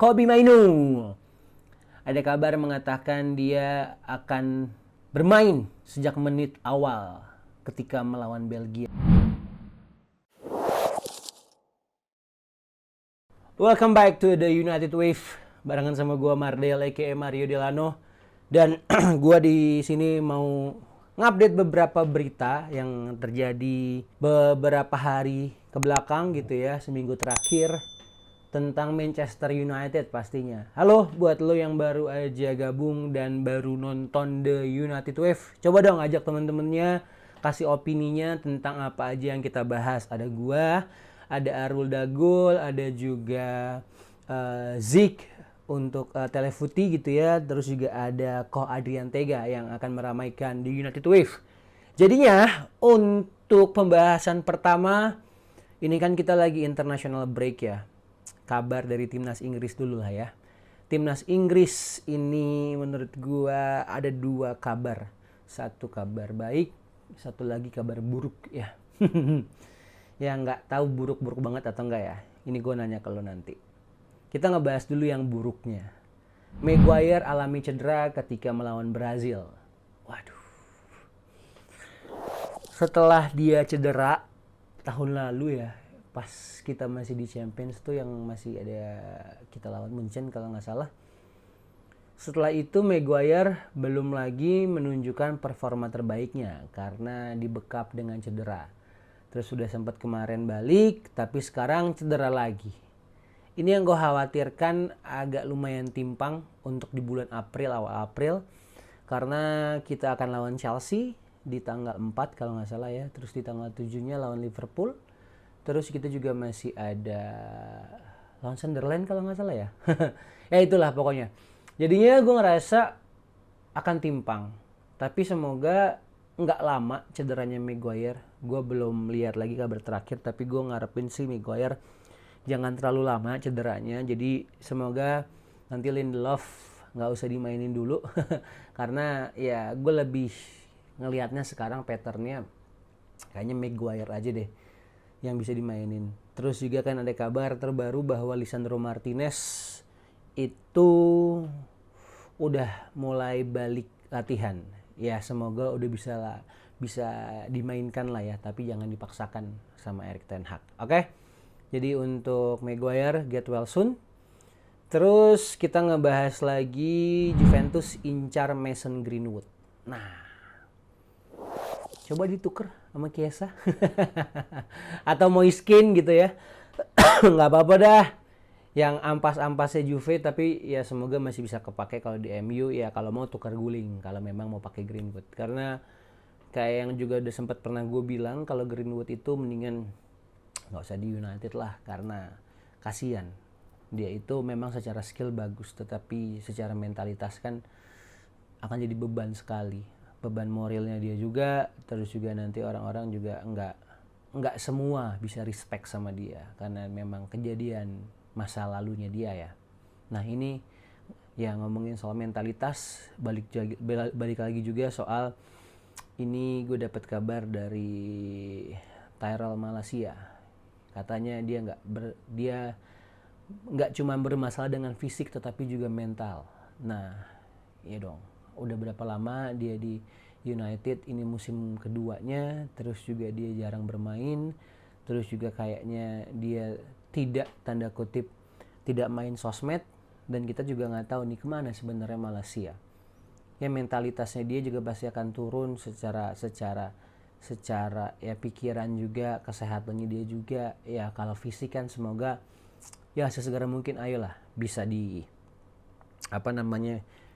Kobbie Mainoo. Ada kabar mengatakan dia akan bermain sejak menit awal ketika melawan Belgia. Welcome back to the United Wave barengan sama gua Mardel aka Mario Delano, dan gua di sini mau ngupdate beberapa berita yang terjadi beberapa hari ke belakang gitu ya, seminggu terakhir tentang Manchester United pastinya. Halo buat lo yang baru aja gabung dan baru nonton The United Wave, coba dong ajak temen-temennya, kasih opininya tentang apa aja yang kita bahas. Ada gua, ada Arul Dagul, ada juga Zik untuk Telefuti gitu ya. Terus juga ada Ko Adrian Tega yang akan meramaikan di United Wave. Jadinya untuk pembahasan pertama, ini kan kita lagi international break ya. Kabar dari timnas Inggris dulu lah ya. Timnas Inggris ini menurut gua ada dua kabar. Satu kabar baik, satu lagi kabar buruk ya. Ya nggak tahu buruk-buruk banget atau enggak ya. Ini gue nanya ke lo nanti. Kita ngebahas dulu yang buruknya. Maguire alami cedera ketika melawan Brazil. Waduh. Setelah dia cedera tahun lalu ya, pas kita masih di Champions tuh yang masih ada kita lawan Munchen kalau nggak salah. Setelah itu Maguire belum lagi menunjukkan performa terbaiknya karena dibekap dengan cedera. Terus sudah sempat kemarin balik, tapi sekarang cedera lagi. Ini yang gue khawatirkan agak lumayan timpang untuk di bulan April, awal April. Karena kita akan lawan Chelsea di tanggal 4 kalau nggak salah ya. Terus di tanggal 7-nya lawan Liverpool. Terus kita juga masih ada lawan Sunderland kalau nggak salah ya. Ya itulah pokoknya. Jadinya gue ngerasa akan timpang. Tapi semoga nggak lama cederanya Maguire. Gue belum lihat lagi kabar terakhir, tapi gue ngarepin sih Maguire jangan terlalu lama cederanya. Jadi semoga nanti Lindelof nggak usah dimainin dulu. Karena ya gue lebih ngelihatnya sekarang patternnya kayaknya Maguire aja deh yang bisa dimainin. Terus juga kan ada kabar terbaru bahwa Lisandro Martinez itu udah mulai balik latihan. Ya semoga udah bisa dimainkan lah ya, tapi jangan dipaksakan sama Erik ten Hag. Oke? Jadi untuk Maguire get well soon. Terus kita ngebahas lagi Juventus incar Mason Greenwood. Nah, coba ditukar sama Chiesa atau Moiskin gitu ya. Nggak apa-apa dah yang ampas-ampasnya Juve, tapi ya semoga masih bisa kepake kalau di MU ya, kalau mau tukar guling kalau memang mau pakai Greenwood. Karena kayak yang juga udah sempat pernah gue bilang, kalau Greenwood itu mendingan nggak usah di United lah, karena kasihan dia itu memang secara skill bagus, tetapi secara mentalitas kan akan jadi beban sekali, beban moralnya dia juga. Terus juga nanti orang-orang juga nggak semua bisa respect sama dia karena memang kejadian masa lalunya dia ya. Nah ini ya ngomongin soal mentalitas, balik lagi juga soal ini. Gue dapat kabar dari Tyrell Malacia, katanya dia nggak cuma bermasalah dengan fisik tetapi juga mental. Nah ya dong, udah berapa lama dia di United, ini musim keduanya, terus juga dia jarang bermain, terus juga kayaknya dia tidak, tanda kutip, tidak main sosmed, dan kita juga nggak tahu nih kemana sebenarnya Malaysia. Ya mentalitasnya dia juga pasti akan turun secara ya pikiran juga, kesehatannya dia juga. Ya kalau fisik kan semoga ya sesegera mungkin ayolah bisa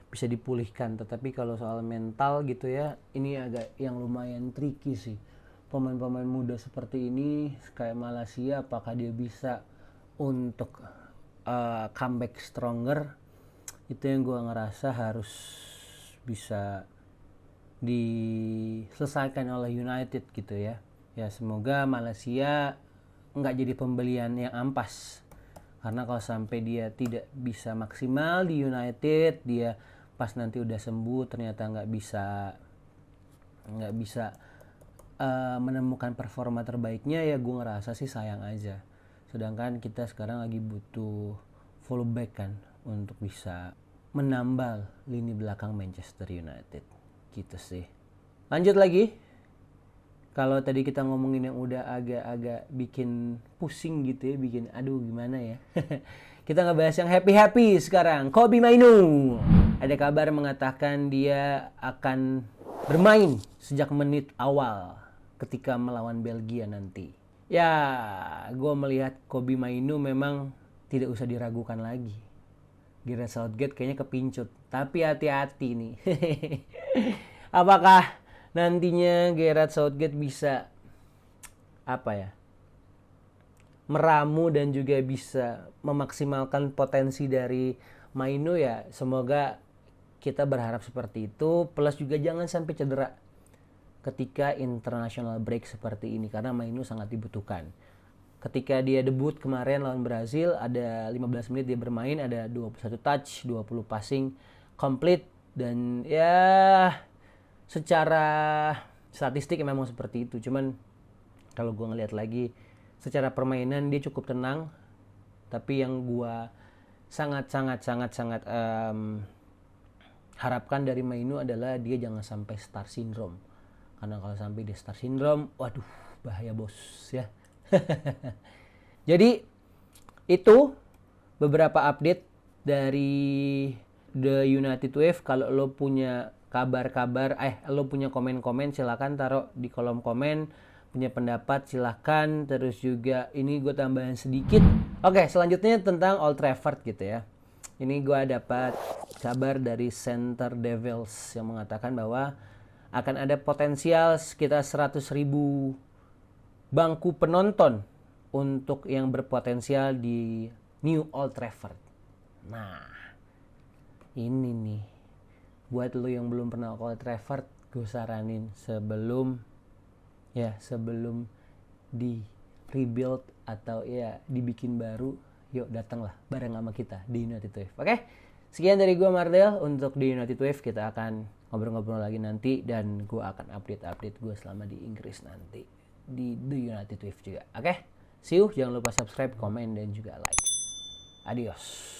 bisa dipulihkan. Tetapi kalau soal mental gitu ya, ini agak yang lumayan tricky sih. Pemain-pemain muda seperti ini kayak Malaysia, apakah dia bisa untuk comeback stronger? Itu yang gue ngerasa harus bisa diselesaikan oleh United gitu ya. Ya semoga Malaysia nggak jadi pembelian yang ampas, karena kalau sampai dia tidak bisa maksimal di United, dia pas nanti udah sembuh ternyata nggak bisa menemukan performa terbaiknya, ya gue ngerasa sih sayang aja. Sedangkan kita sekarang lagi butuh fullback kan untuk bisa menambal lini belakang Manchester United. Gitu sih. Lanjut lagi. Kalau tadi kita ngomongin yang udah agak-agak bikin pusing gitu ya, bikin aduh gimana ya. Kita ngebahas yang happy-happy sekarang. Kobbie Mainoo. Ada kabar mengatakan dia akan bermain sejak menit awal ketika melawan Belgia nanti. Ya, gue melihat Kobbie Mainoo memang tidak usah diragukan lagi. Gareth Southgate kayaknya kepincut. Tapi hati-hati nih. Apakah nantinya Gareth Southgate bisa meramu dan juga bisa memaksimalkan potensi dari Mainoo ya. Semoga kita berharap seperti itu. Plus juga jangan sampai cedera ketika international break seperti ini, karena Mainoo sangat dibutuhkan. Ketika dia debut kemarin lawan Brazil, ada 15 menit dia bermain, ada 21 touch, 20 passing complete, dan ya secara statistik memang seperti itu. Cuman kalau gue ngelihat lagi secara permainan dia cukup tenang, tapi yang gue sangat harapkan dari Mainoo adalah dia jangan sampai star syndrome. Karena kalau sampai dia star syndrome, waduh bahaya bos ya. Jadi itu beberapa update dari The United Wave. Kalau lo punya kabar-kabar, lo punya komen-komen, silakan taruh di kolom komen. Punya pendapat silakan. Terus juga ini gue tambahin sedikit. Oke, selanjutnya tentang Old Trafford gitu ya. Ini gue dapat kabar dari Center Devils yang mengatakan bahwa akan ada potensial sekitar 100.000 bangku penonton untuk yang berpotensial di New Old Trafford. Nah, ini nih buat lo yang belum pernah ke Old Trafford, gue saranin sebelum di rebuild atau ya dibikin baru, yuk datanglah bareng sama kita di United Wave. Oke? Sekian dari gue Mardel untuk di United Wave. Kita akan ngobrol-ngobrol lagi nanti dan gue akan update gue selama di Inggris nanti di The United Wave juga. Oke? See you, jangan lupa subscribe, komen dan juga like. Adios.